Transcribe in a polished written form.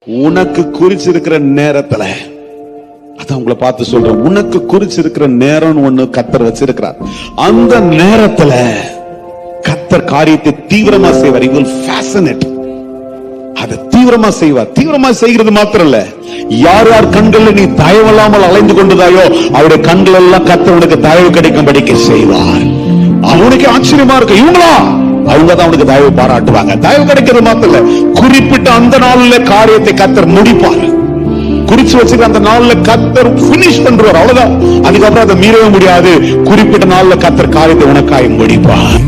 உனக்கு குறிச்சிருக்கிற நேரத்துல, அதான் உங்களை பார்த்து சொல்றேன், உனக்கு குறிச்சிருக்கிற நேரம் ஒண்ணு கர்த்தர் வச்சிருக்கிறார். அந்த நேரத்துல கர்த்தர் காரியத்தை தீவிரமா செய்வார். He will fascinate. அதை தீவிரமா செய்வார். தீவிரமா செய்கிறது மாத்திரம் இல்ல, யார் யார் கண்கள் நீ தயவல்லாமல் அலைந்து கொண்டதாயோ அவருடைய கண்கள் எல்லாம் கர்த்தர் உனக்கு தயவு கிடைக்கும்படிக்கு செய்வார். அவனுக்கு ஆச்சரியமா இருக்கு, இவங்களா அவங்கதான் அவனுக்கு தயவு பாராட்டுவாங்க. தயவு கிடைக்கிறது மாத்திரம் இல்ல, குறிப்பிட்ட அந்த நாள்ல காரியத்தை கர்த்தர் முடிப்பார். குறிச்சு வச்சுக்க அந்த நாள்ல கர்த்தர் பினிஷ் பண்றார், அவ்வளவுதான். அதுக்கப்புறம் அதை மீறவே முடியாது. குறிப்பிட்ட நாள்ல கர்த்தர் காரியத்தை உனக்காய் முடிப்பார்.